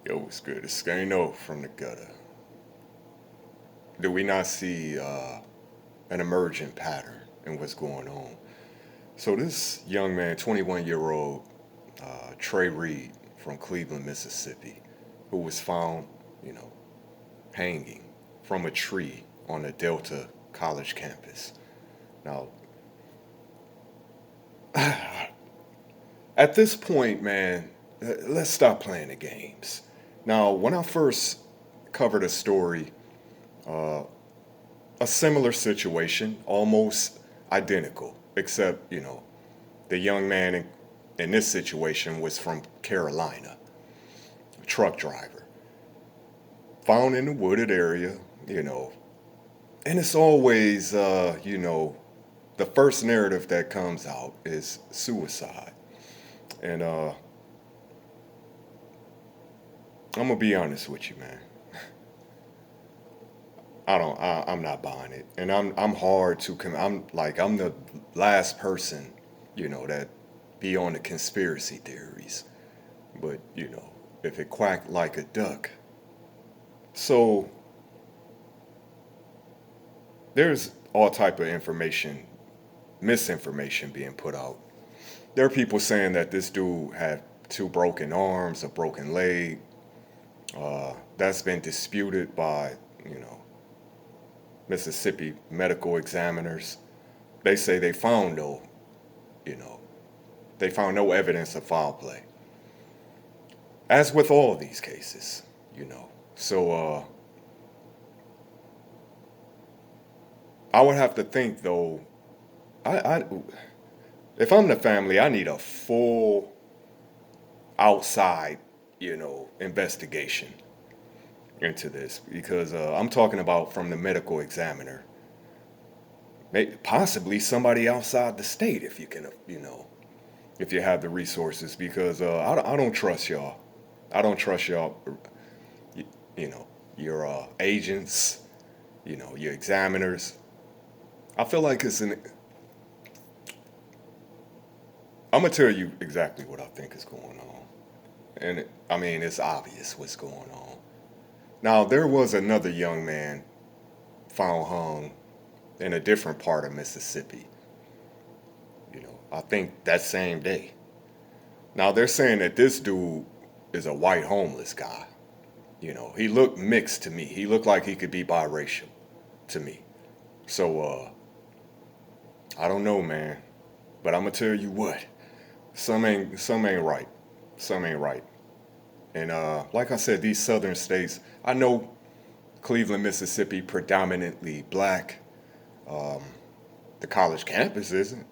Yo, what's good? It's Skano from the gutter. Do we not see an emergent pattern in what's going on? So this young man, 21-year-old Trey Reed from Cleveland, Mississippi, who was found, you know, hanging from a tree on the Delta College campus. Now, at this point, man, let's stop playing the games. Now, when I first covered a story, uh, a similar situation, almost identical, except, the young man in this situation was from Carolina, a truck driver, found in the wooded area, and it's always, the first narrative that comes out is suicide. And I'm gonna be honest with you, man. I'm not buying it, and I'm hard to I'm the last person, that be on the conspiracy theories, but if it quacked like a duck, so there's all type of information, misinformation being put out. There are people saying that this dude had two broken arms, a broken leg. That's been disputed by Mississippi medical examiners. They say you know, they found no evidence of foul play, as with all these cases, So I would have to think though. I if I'm the family, I need a full outside, investigation into this because I'm talking about from the medical examiner, maybe, possibly somebody outside the state if you can, if you have the resources because I don't trust y'all. I don't trust y'all, you, you know, your agents, your examiners. I feel like I'm gonna tell you exactly what I think is going on, and I mean it's obvious what's going on. Now there was another young man found hung in a different part of Mississippi. I think that same day. Now they're saying that this dude is a white homeless guy. He looked mixed to me. He looked like he could be biracial to me. So I don't know, man. But I'm gonna tell you what. Some ain't right. Some ain't right. And like I said, these southern states. I know Cleveland, Mississippi, predominantly black. Um, the college campus isn't.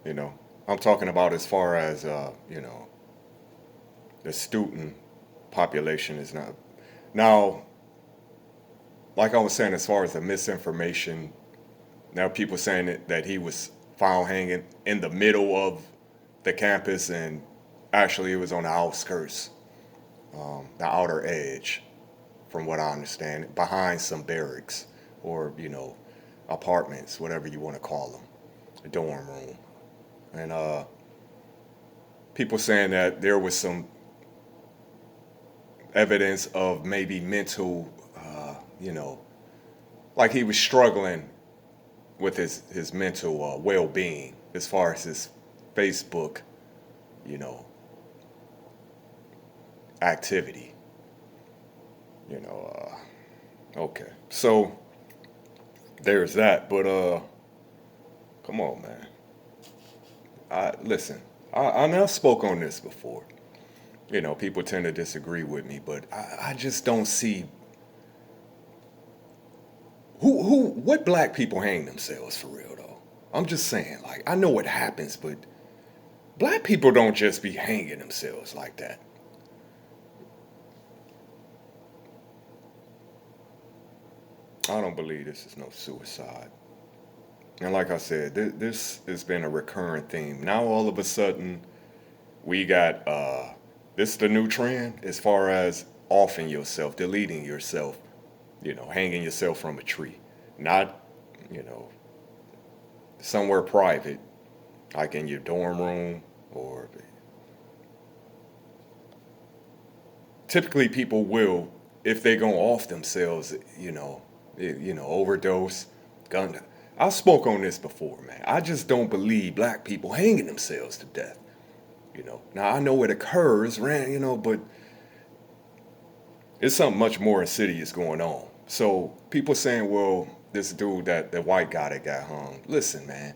You know, I'm talking about as far as the student population is not. Now, like I was saying, as far as the misinformation, now people saying that he was found hanging in the middle of the campus, and actually it was on the outskirts, the outer edge, from what I understand, behind some barracks or apartments, whatever you want to call them, a dorm room, and people saying that there was some evidence of maybe mental, like he was struggling with his mental well-being as far as his Facebook, you know, activity. Okay, so there's that. But come on, man. I listen. I now spoke on this before. People tend to disagree with me, but I just don't see what black people hang themselves for real though. I'm just saying, like, I know what happens, but black people don't just be hanging themselves like that. I don't believe this is no suicide. And like I said, this has been a recurrent theme. Now all of a sudden, we got this is the new trend as far as offing yourself, deleting yourself, hanging yourself from a tree, not you know somewhere private, like in your dorm room or typically people will, if they go off themselves, overdose, gun. I spoke on this before, man. I just don't believe black people hanging themselves to death. Now I know it occurs, but it's something much more insidious going on. So people saying, well, this dude, that the white guy that got hung. Listen, man,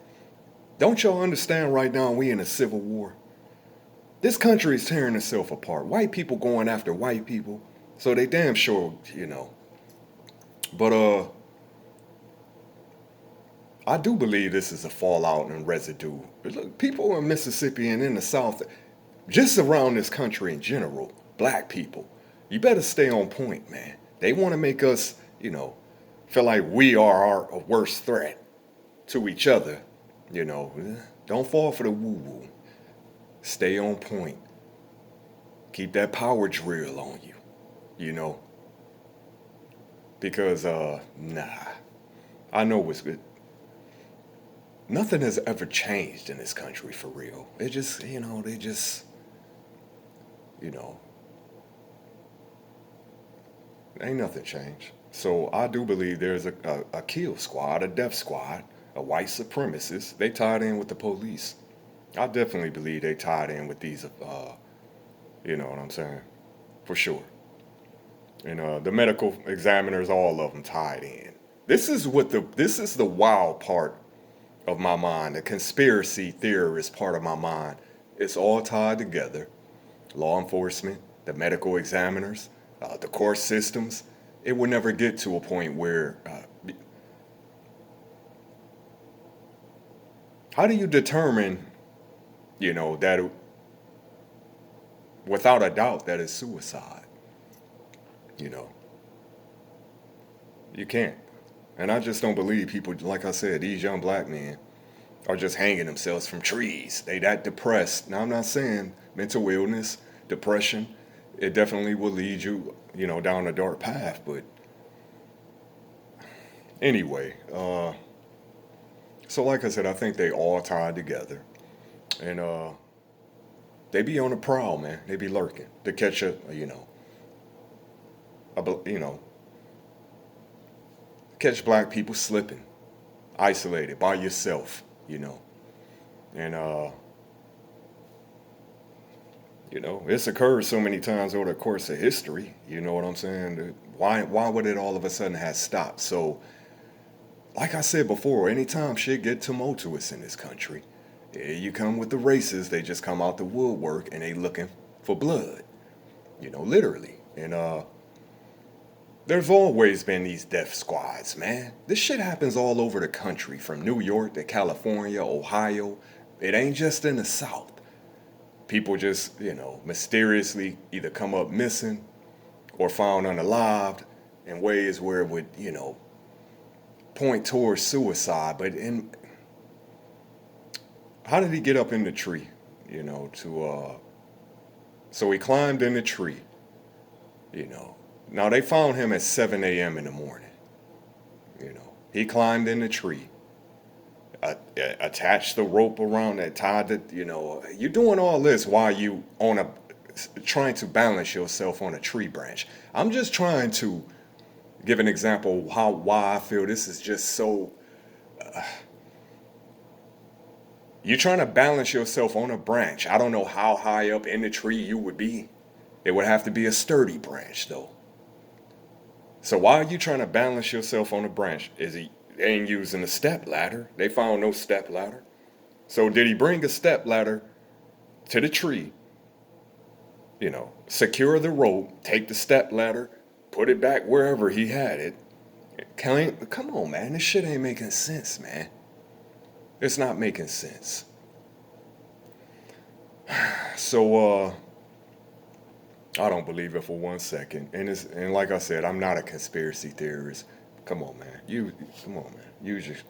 don't y'all understand right now we in a civil war? This country is tearing itself apart. White people going after white people. So they damn sure. But I do believe this is a fallout and residue. Look, people in Mississippi and in the South, just around this country in general, black people, you better stay on point, man. They want to make us, feel like we are our worst threat to each other. Don't fall for the woo-woo. Stay on point. Keep that power drill on you, you know, because I know what's good. Nothing has ever changed in this country for real. It just, they just, you know, ain't nothing changed. So I do believe there's a kill squad, a death squad, a white supremacist. They tied in with the police. I definitely believe they tied in with these, you know what I'm saying? For sure. And the medical examiners, all of them tied in. This is the wild part of my mind, the conspiracy theorist part of my mind. It's all tied together. Law enforcement, the medical examiners, the court systems. It will never get to a point where. How do you determine, that without a doubt that it's suicide? You know, you can't. And I just don't believe people, like I said, these young black men are just hanging themselves from trees. They that depressed. Now I'm not saying mental illness, depression, it definitely will lead you, down a dark path. But anyway, so like I said, I think they all tied together, and they be on the prowl, man. They be lurking to catch you know, catch black people slipping, isolated by yourself, and it's occurred so many times over the course of history. You know what I'm saying? Why would it all of a sudden have stopped? So, like I said before, anytime shit get tumultuous in this country, you come with the racists. They just come out the woodwork and they looking for blood. Literally. And there's always been these death squads, man. This shit happens all over the country, from New York to California, Ohio. It ain't just in the South. People just, mysteriously either come up missing or found unalived in ways where it would, point towards suicide. But how did he get up in the tree? So he climbed in the tree, Now they found him at 7 a.m. in the morning. He climbed in the tree, attached the rope around that, tied it. You're doing all this while you trying to balance yourself on a tree branch. I'm just trying to give an example of why I feel this is just so. You're trying to balance yourself on a branch. I don't know how high up in the tree you would be. It would have to be a sturdy branch, though. So why are you trying to balance yourself on a branch? They ain't using a step ladder. They found no step ladder. So did he bring a step ladder to the tree? Secure the rope, take the step ladder, put it back wherever he had it. Come on, man. This shit ain't making sense, man. It's not making sense. So, I don't believe it for 1 second. And like I said, I'm not a conspiracy theorist. Come on, man. Come on, man. You just.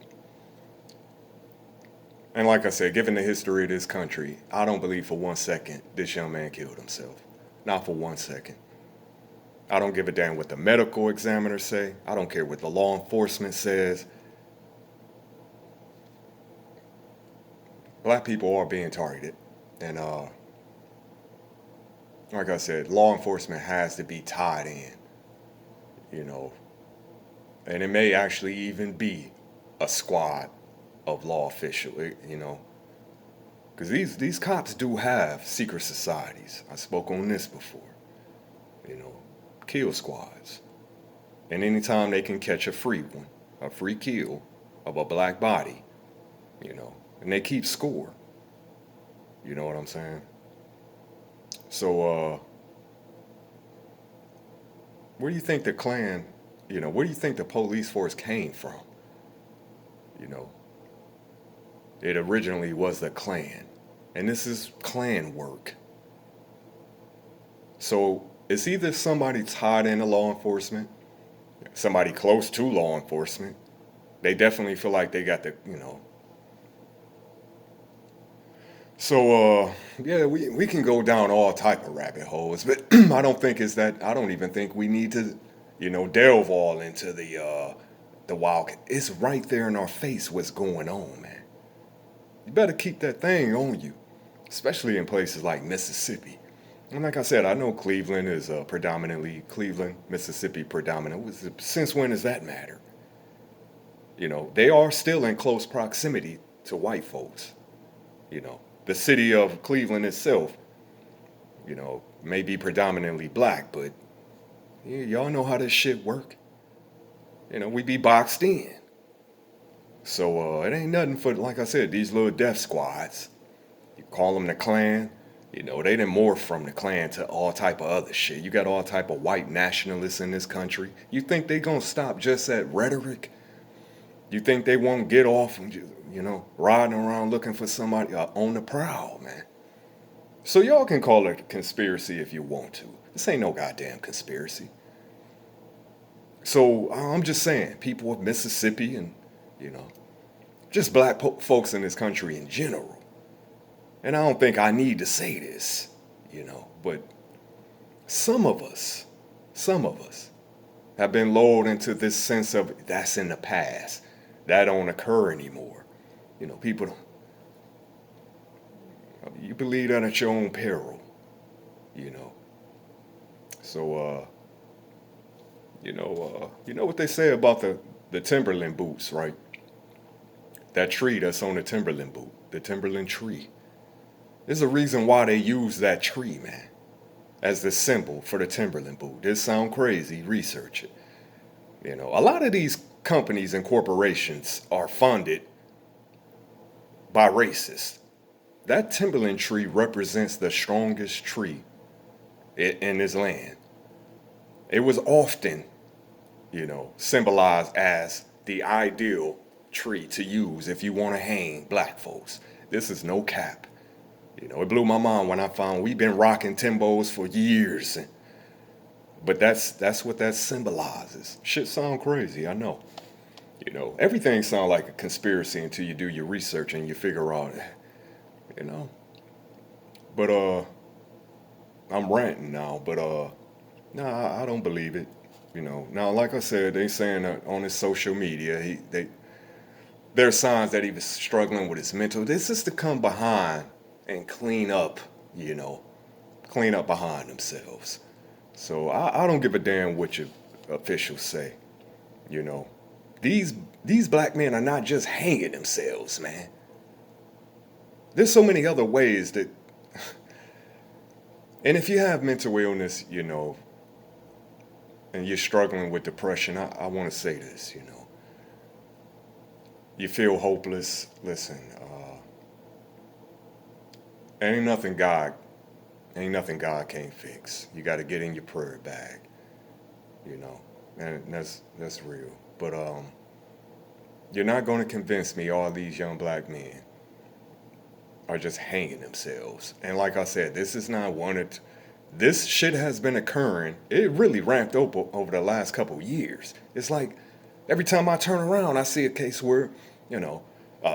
And like I said, given the history of this country, I don't believe for 1 second this young man killed himself. Not for 1 second. I don't give a damn what the medical examiners say. I don't care what the law enforcement says. Black people are being targeted. And like I said, law enforcement has to be tied in, you know, and it may actually even be a squad of law officials, you know, because these cops do have secret societies. I spoke on this before, you know, kill squads. And anytime they can catch a free one, a free kill of a black body, you know, and they keep score. You know what I'm saying? So, where do you think the Klan, you know, where do you think the police force came from? You know, it originally was the Klan, and this is Klan work. So it's either somebody tied into law enforcement, somebody close to law enforcement. They definitely feel like they got the, you know. So yeah, we can go down all type of rabbit holes, but I don't think it's that. I don't even think we need to, you know, delve all into the wild. It's right there in our face what's going on, man. You better keep that thing on you, especially in places like Mississippi. And like I said, I know Cleveland is predominantly Cleveland, Mississippi predominant. Since when does that matter? You know, they are still in close proximity to white folks. You know, the city of Cleveland itself, you know, may be predominantly black, but yeah, y'all know how this shit work. You know, we be boxed in. So it ain't nothing for, like I said, these little death squads. You call them the Klan. You know, they done morph from the Klan to all type of other shit. You got all type of white nationalists in this country. You think they gonna stop just at rhetoric? You think they won't get off and just, you know, riding around looking for somebody on the prowl, man? So y'all can call it a conspiracy if you want to. This ain't no goddamn conspiracy. So I'm just saying, people of Mississippi and, you know, just black folks in this country in general. And I don't think I need to say this, you know, but some of us have been lulled into this sense of that's in the past. That don't occur anymore. You know, people, you believe that at your own peril, you know. So, you know what they say about the Timberland boots, right? That tree that's on the Timberland boot, the Timberland tree. There's a reason why they use that tree, man, as the symbol for the Timberland boot. This sound crazy, research it. You know, a lot of these companies and corporations are funded by racists. That Timberland tree represents the strongest tree in this land. It was often, you know, symbolized as the ideal tree to use if you want to hang black folks. This is no cap. You know, it blew my mind when I found we've been rocking Timbos for years. But that's what that symbolizes. Shit sound crazy, I know. You know, everything sounds like a conspiracy until you do your research and you figure out, you know. But I'm ranting now, but nah, I don't believe it. You know. Now, like I said, they saying that on his social media, there are signs that he was struggling with his mental. This is to come behind and clean up, you know, clean up behind themselves. So I don't give a damn what your officials say, you know. These black men are not just hanging themselves, man. There's so many other ways that, and if you have mental illness, you know, and you're struggling with depression, I want to say this, you know. You feel hopeless, listen, ain't nothing God can't fix. You got to get in your prayer bag, you know, and that's real. But you're not going to convince me all these young black men are just hanging themselves. And like I said, this is not this shit has been occurring. It really ramped up over the last couple years. It's like every time I turn around, I see a case where, you know,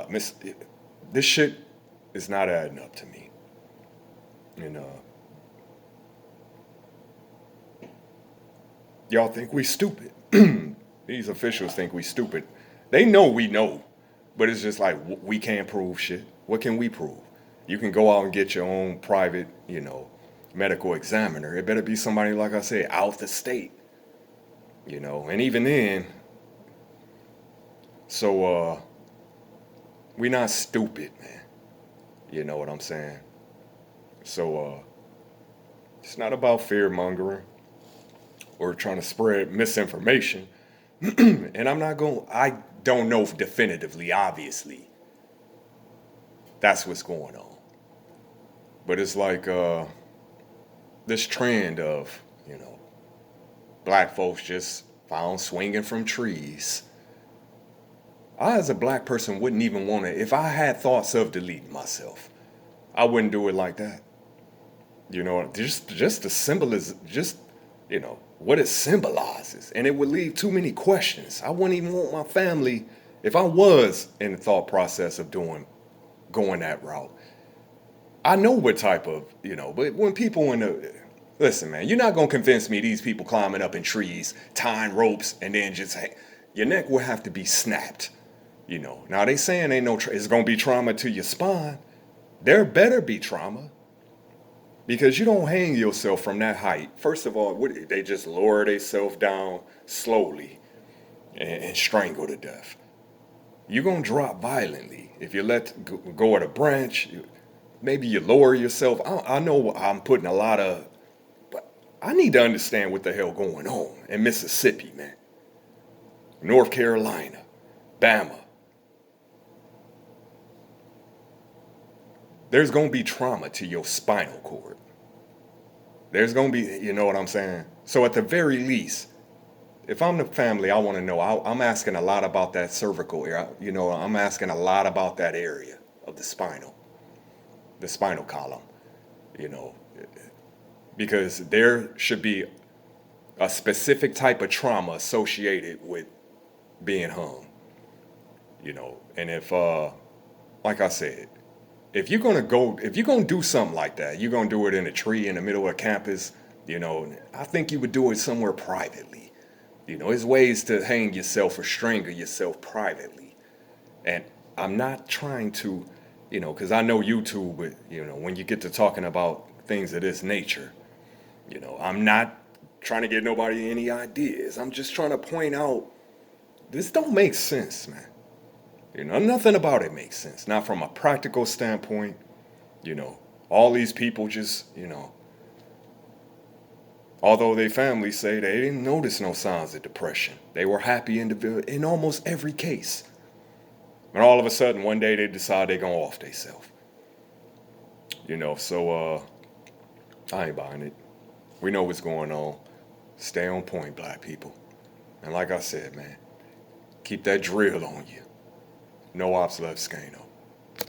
this shit is not adding up to me. And y'all think we stupid. These officials think we stupid. They know we know, but it's just like we can't prove shit. What can we prove? You can go out and get your own private, you know, medical examiner. It better be somebody, like I said, out the state, and even then, so we not stupid, man. You know what I'm saying? So it's not about fear mongering or trying to spread misinformation. And I don't know definitively, obviously, that's what's going on. But it's like this trend of, black folks just found swinging from trees. I, as a black person, wouldn't even want to, if I had thoughts of deleting myself, I wouldn't do it like that. Just the symbolism, just, what it symbolizes. And it would leave too many questions. I wouldn't even want my family, if I was in the thought process of going that route. I know what type of, but when people listen, man, you're not going to convince me these people climbing up in trees, tying ropes, and then just, hey, your neck will have to be snapped. Now they saying ain't it's going to be trauma to your spine. There better be trauma because you don't hang yourself from that height. First of all, they just lower themselves down slowly and strangle to death. You're going to drop violently. If you let go of the branch, maybe you lower yourself. I know I'm putting a lot of, but I need to understand what the hell going on in Mississippi, man. North Carolina, Bama. There's going to be trauma to your spinal cord. There's going to be, you know what I'm saying? So at the very least, if I'm the family, I want to know. I'm asking a lot about that cervical area. I'm asking a lot about that area of the spinal column, you know, because there should be a specific type of trauma associated with being hung, and if, like I said, if you're gonna do something like that, you're gonna do it in a tree in the middle of campus, I think you would do it somewhere privately. There's ways to hang yourself or strangle yourself privately. And I'm not trying to, because I know YouTube, but, when you get to talking about things of this nature, I'm not trying to get nobody any ideas. I'm just trying to point out this don't make sense, man. Nothing about it makes sense. Not from a practical standpoint. All these people just, although their families say they didn't notice no signs of depression. They were happy in almost every case. And all of a sudden, one day they decide they're going off themselves. So I ain't buying it. We know what's going on. Stay on point, black people. And like I said, man, keep that drill on you. No ops left, Scano.